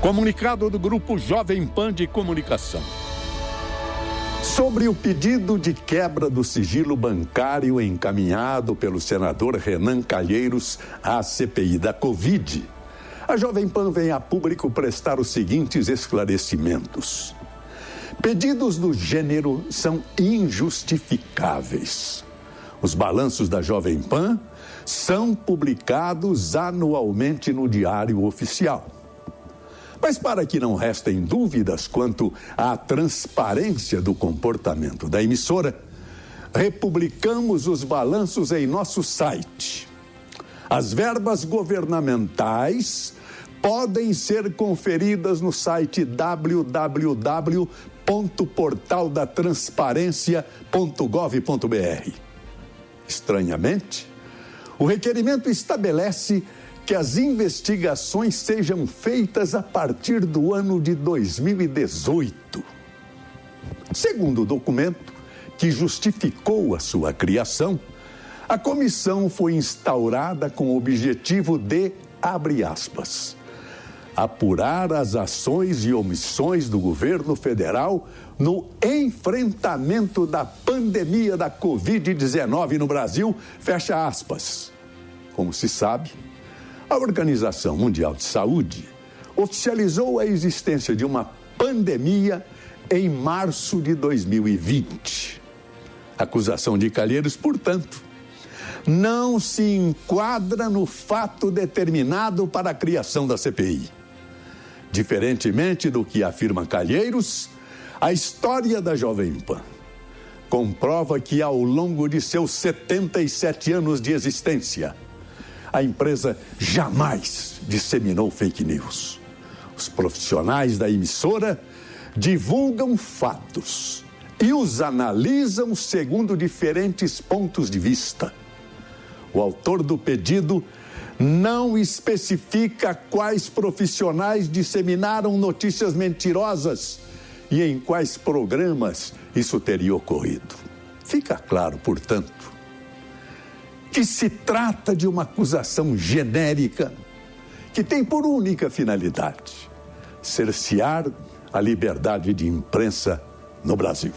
Comunicado do Grupo Jovem Pan de Comunicação. Sobre o pedido de quebra do sigilo bancário encaminhado pelo senador Renan Calheiros à CPI da Covid, a Jovem Pan vem a público prestar os seguintes esclarecimentos. Pedidos do gênero são injustificáveis. Os balanços da Jovem Pan são publicados anualmente no Diário Oficial. Mas para que não restem dúvidas quanto à transparência do comportamento da emissora, republicamos os balanços em nosso site. As verbas governamentais podem ser conferidas no site www.portaldatransparencia.gov.br. Estranhamente, o requerimento estabelece que as investigações sejam feitas a partir do ano de 2018. Segundo o documento que justificou a sua criação, a comissão foi instaurada com o objetivo de, abre aspas, apurar as ações e omissões do governo federal no enfrentamento da pandemia da Covid-19 no Brasil, fecha aspas. Como se sabe, a Organização Mundial de Saúde oficializou a existência de uma pandemia em março de 2020. A acusação de Calheiros, portanto, não se enquadra no fato determinado para a criação da CPI. Diferentemente do que afirma Calheiros, a história da Jovem Pan comprova que ao longo de seus 77 anos de existência, a empresa jamais disseminou fake news. Os profissionais da emissora divulgam fatos e os analisam segundo diferentes pontos de vista. O autor do pedido não especifica quais profissionais disseminaram notícias mentirosas e em quais programas isso teria ocorrido. Fica claro, portanto, que se trata de uma acusação genérica que tem por única finalidade cercear a liberdade de imprensa no Brasil.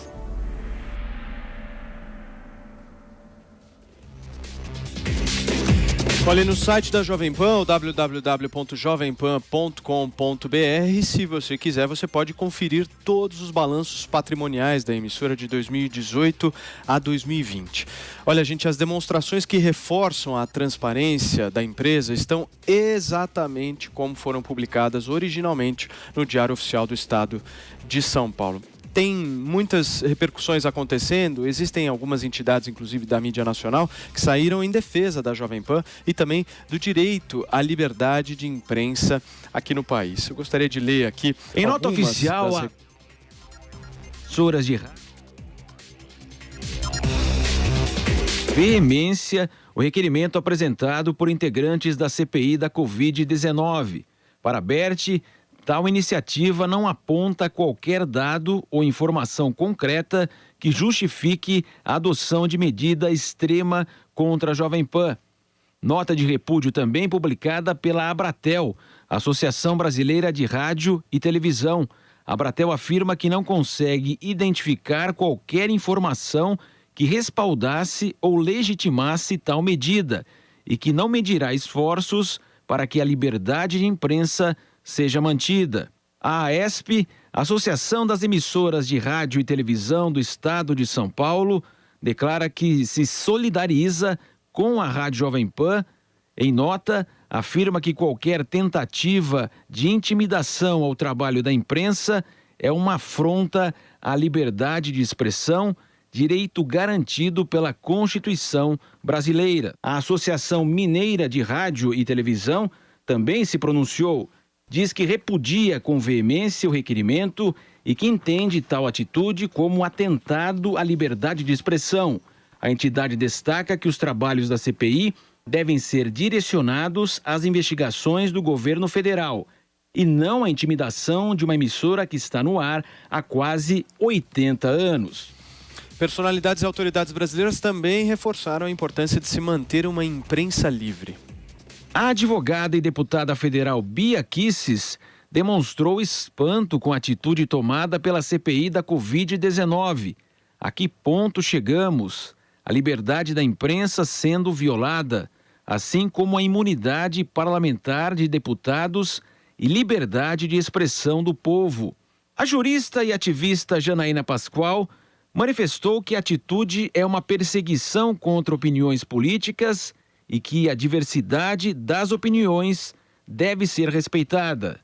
Olha, no site da Jovem Pan, www.jovempan.com.br, se você quiser, você pode conferir todos os balanços patrimoniais da emissora de 2018 a 2020. Olha, gente, as demonstrações que reforçam a transparência da empresa estão exatamente como foram publicadas originalmente no Diário Oficial do Estado de São Paulo. Tem muitas repercussões acontecendo, existem algumas entidades, inclusive da mídia nacional, que saíram em defesa da Jovem Pan e também do direito à liberdade de imprensa aqui no país. Eu gostaria de ler aqui. Em nota oficial, a emissoras de veemência o requerimento apresentado por integrantes da CPI da Covid-19. Para Berti, tal iniciativa não aponta qualquer dado ou informação concreta que justifique a adoção de medida extrema contra a Jovem Pan. Nota de repúdio também publicada pela Abratel, Associação Brasileira de Rádio e Televisão. A Abratel afirma que não consegue identificar qualquer informação que respaldasse ou legitimasse tal medida e que não medirá esforços para que a liberdade de imprensa seja mantida. A AESP, Associação das Emissoras de Rádio e Televisão do Estado de São Paulo, declara que se solidariza com a Rádio Jovem Pan. Em nota, afirma que qualquer tentativa de intimidação ao trabalho da imprensa é uma afronta à liberdade de expressão, direito garantido pela Constituição brasileira. A Associação Mineira de Rádio e Televisão também se pronunciou. Diz que repudia com veemência o requerimento e que entende tal atitude como atentado à liberdade de expressão. A entidade destaca que os trabalhos da CPI devem ser direcionados às investigações do governo federal e não à intimidação de uma emissora que está no ar há quase 80 anos. Personalidades e autoridades brasileiras também reforçaram a importância de se manter uma imprensa livre. A advogada e deputada federal Bia Kicis demonstrou espanto com a atitude tomada pela CPI da Covid-19. A que ponto chegamos? A liberdade da imprensa sendo violada, assim como a imunidade parlamentar de deputados e liberdade de expressão do povo. A jurista e ativista Janaína Pascoal manifestou que a atitude é uma perseguição contra opiniões políticas e que a diversidade das opiniões deve ser respeitada.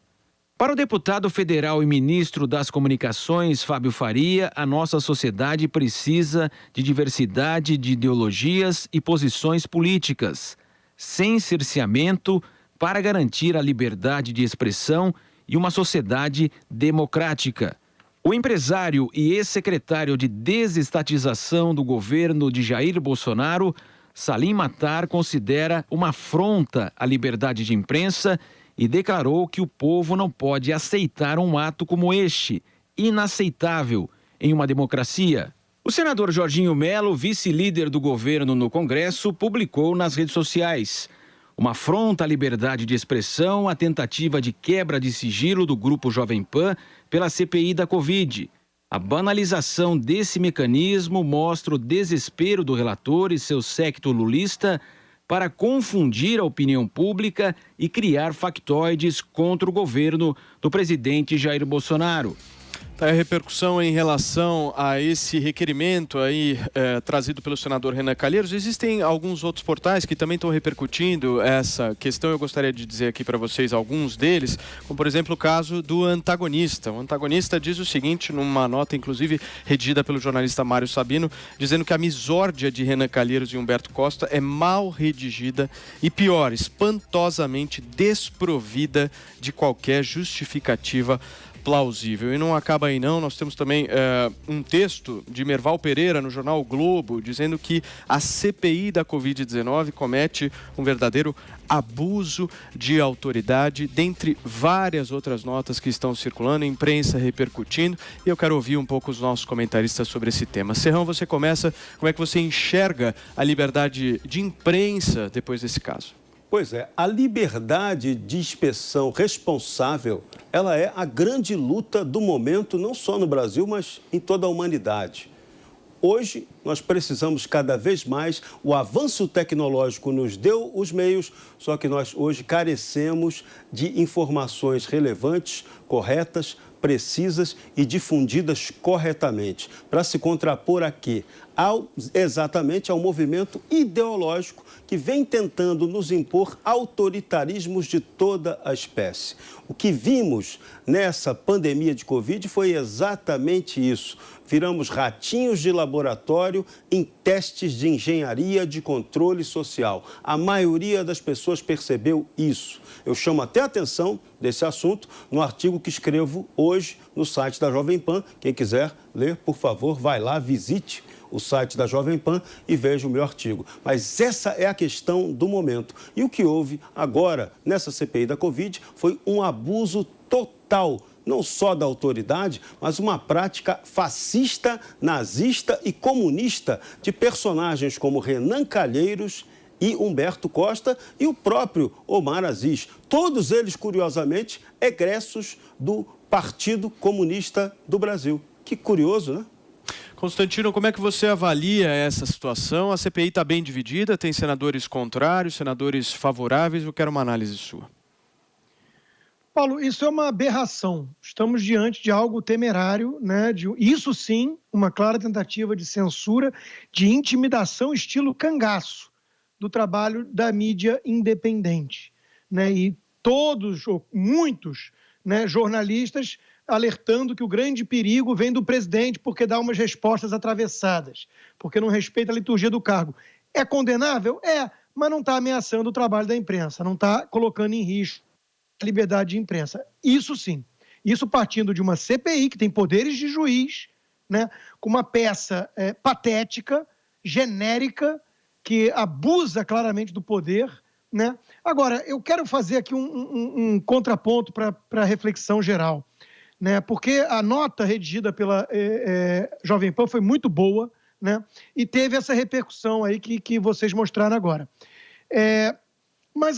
Para o deputado federal e ministro das Comunicações, Fábio Faria, a nossa sociedade precisa de diversidade de ideologias e posições políticas, sem cerceamento, para garantir a liberdade de expressão e uma sociedade democrática. O empresário e ex-secretário de desestatização do governo de Jair Bolsonaro, Salim Matar, considera uma afronta à liberdade de imprensa e declarou que o povo não pode aceitar um ato como este, inaceitável em uma democracia. O senador Jorginho Melo, vice-líder do governo no Congresso, publicou nas redes sociais uma afronta à liberdade de expressão, a tentativa de quebra de sigilo do Grupo Jovem Pan pela CPI da Covid. A banalização desse mecanismo mostra o desespero do relator e seu séquito lulista para confundir a opinião pública e criar factoides contra o governo do presidente Jair Bolsonaro. Tá, a repercussão em relação a esse requerimento aí trazido pelo senador Renan Calheiros. Existem alguns outros portais que também estão repercutindo essa questão. Eu gostaria de dizer aqui para vocês alguns deles, como por exemplo o caso do Antagonista. O Antagonista diz o seguinte, numa nota inclusive redigida pelo jornalista Mário Sabino, dizendo que a misórdia de Renan Calheiros e Humberto Costa é mal redigida e pior, espantosamente desprovida de qualquer justificativa plausível. E não acaba aí não, nós temos também um texto de Merval Pereira no jornal O Globo, dizendo que a CPI da Covid-19 comete um verdadeiro abuso de autoridade, dentre várias outras notas que estão circulando, imprensa repercutindo, e eu quero ouvir um pouco os nossos comentaristas sobre esse tema. Serrão, você começa, como é que você enxerga a liberdade de imprensa depois desse caso? Pois é, a liberdade de expressão responsável, ela é a grande luta do momento, não só no Brasil, mas em toda a humanidade. Hoje, nós precisamos cada vez mais, o avanço tecnológico nos deu os meios, só que nós hoje carecemos de informações relevantes, corretas, precisas e difundidas corretamente, para se contrapor aqui exatamente ao movimento ideológico que vem tentando nos impor autoritarismos de toda a espécie. O que vimos nessa pandemia de Covid foi exatamente isso. Viramos ratinhos de laboratório em testes de engenharia de controle social. A maioria das pessoas percebeu isso. Eu chamo até a atenção desse assunto no artigo que escrevo hoje no site da Jovem Pan. Quem quiser ler, por favor, vai lá, visite o site da Jovem Pan e veja o meu artigo. Mas essa é a questão do momento. E o que houve agora nessa CPI da Covid foi um abuso total, não só da autoridade, mas uma prática fascista, nazista e comunista de personagens como Renan Calheiros e Humberto Costa e o próprio Omar Aziz. Todos eles, curiosamente, egressos do Partido Comunista do Brasil. Que curioso, né? Constantino, como é que você avalia essa situação? A CPI está bem dividida, tem senadores contrários, senadores favoráveis. Eu quero uma análise sua. Paulo, isso é uma aberração. Estamos diante de algo temerário, né? Isso sim, uma clara tentativa de censura, de intimidação estilo cangaço do trabalho da mídia independente, né? E todos, ou muitos, né, jornalistas alertando que o grande perigo vem do presidente porque dá umas respostas atravessadas, porque não respeita a liturgia do cargo. É condenável? É, mas não está ameaçando o trabalho da imprensa, não está colocando em risco a liberdade de imprensa. Isso sim. Isso partindo de uma CPI que tem poderes de juiz, né, com uma peça patética, genérica, que abusa claramente do poder, né? Agora, eu quero fazer aqui um contraponto para a reflexão geral, né? Porque a nota redigida pela Jovem Pan foi muito boa, né? E teve essa repercussão aí que vocês mostraram agora. Mas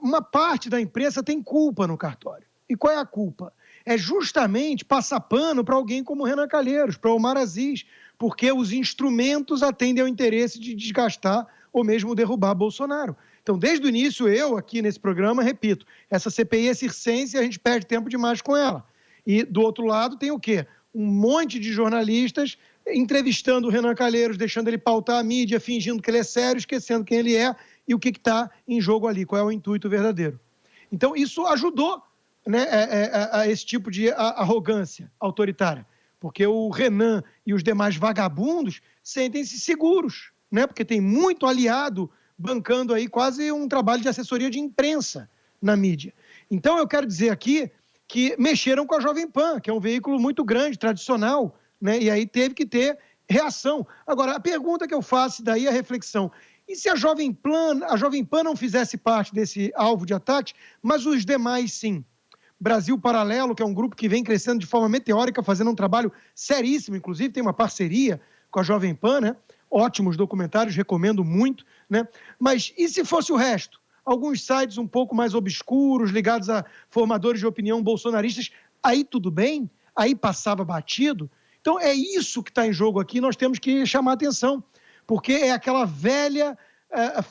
uma parte da imprensa tem culpa no cartório, E qual é a culpa? É justamente passar pano para alguém como Renan Calheiros, para Omar Aziz, porque os instrumentos atendem ao interesse de desgastar ou mesmo derrubar Bolsonaro. Então, desde o início, eu aqui nesse programa, repito, essa CPI é circense e a gente perde tempo demais com ela. E do outro lado tem o quê? Um monte de jornalistas entrevistando o Renan Calheiros, deixando ele pautar a mídia, fingindo que ele é sério, esquecendo quem ele é e o que está em jogo ali, qual é o intuito verdadeiro. Então, isso ajudou, né, a esse tipo de arrogância autoritária, porque o Renan e os demais vagabundos sentem-se seguros, né, porque tem muito aliado bancando aí quase um trabalho de assessoria de imprensa na mídia. Então, eu quero dizer aqui que mexeram com a Jovem Pan, que é um veículo muito grande, tradicional, né, e aí teve que ter reação. Agora, a pergunta que eu faço daí, a reflexão, e se a Jovem Pan não fizesse parte desse alvo de ataque, mas os demais sim? Brasil Paralelo, que é um grupo que vem crescendo de forma meteórica, fazendo um trabalho seríssimo, inclusive tem uma parceria com a Jovem Pan, né? Ótimos documentários, recomendo muito, né? Mas e se fosse o resto? Alguns sites um pouco mais obscuros, ligados a formadores de opinião bolsonaristas, aí tudo bem? Aí passava batido? Então é isso que está em jogo aqui, nós temos que chamar atenção, porque é aquela velha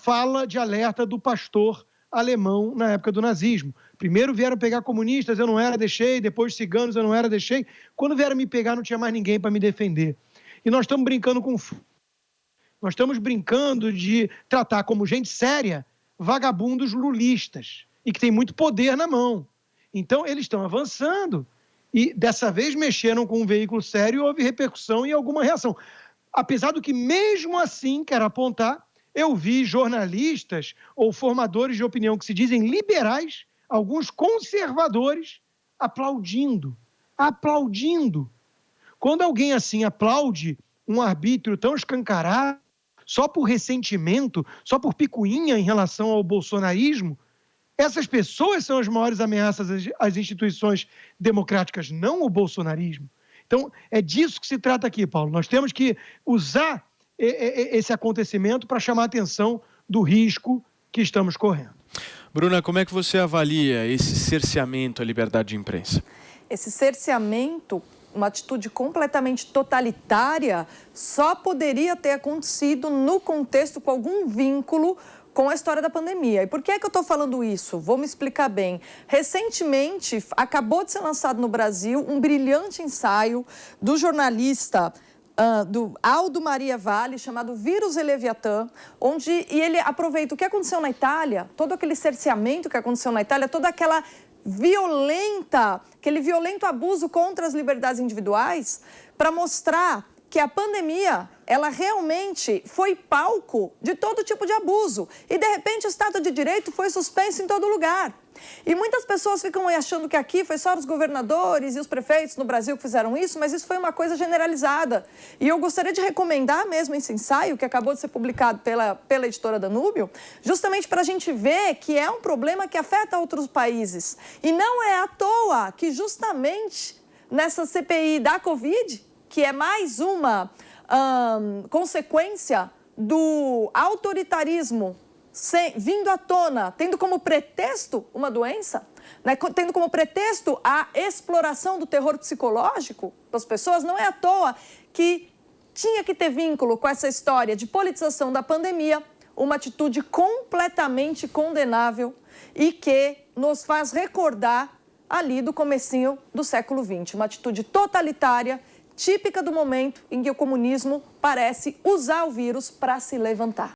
fala de alerta do pastor alemão na época do nazismo. Primeiro vieram pegar comunistas, eu não era, deixei, depois ciganos, eu não era, deixei. Quando vieram me pegar, não tinha mais ninguém para me defender. E nós estamos brincando com nós estamos brincando de tratar como gente séria vagabundos lulistas e que tem muito poder na mão. Então, eles estão avançando e, dessa vez, mexeram com um veículo sério e houve repercussão e alguma reação. Apesar do que, mesmo assim, quero apontar, eu vi jornalistas ou formadores de opinião que se dizem liberais, alguns conservadores, aplaudindo. Quando alguém assim aplaude um arbítrio tão escancarado, só por ressentimento, só por picuinha em relação ao bolsonarismo, essas pessoas são as maiores ameaças às instituições democráticas, não o bolsonarismo. Então, é disso que se trata aqui, Paulo. Nós temos que usar esse acontecimento para chamar a atenção do risco que estamos correndo. Bruna, como é que você avalia esse cerceamento à liberdade de imprensa? Esse cerceamento, uma atitude completamente totalitária, só poderia ter acontecido no contexto com algum vínculo com a história da pandemia. E por que é que eu estou falando isso? Vou me explicar bem. Recentemente, acabou de ser lançado no Brasil um brilhante ensaio do jornalista do Aldo Maria Vale, chamado Vírus e Leviatã, onde ele aproveita o que aconteceu na Itália, todo aquele cerceamento que aconteceu na Itália, toda aquele violento abuso contra as liberdades individuais, para mostrar que a pandemia, ela realmente foi palco de todo tipo de abuso. E, de repente, o Estado de Direito foi suspenso em todo lugar. E muitas pessoas ficam achando que aqui foi só os governadores e os prefeitos no Brasil que fizeram isso, mas isso foi uma coisa generalizada. E eu gostaria de recomendar mesmo esse ensaio, que acabou de ser publicado pela editora Danúbio, justamente para a gente ver que é um problema que afeta outros países. E não é à toa que justamente nessa CPI da Covid, que é mais uma consequência do autoritarismo vindo à tona, tendo como pretexto uma doença, né, tendo como pretexto a exploração do terror psicológico das pessoas, não é à toa que tinha que ter vínculo com essa história de politização da pandemia, uma atitude completamente condenável e que nos faz recordar ali do comecinho do século XX, uma atitude totalitária, típica do momento em que o comunismo parece usar o vírus para se levantar.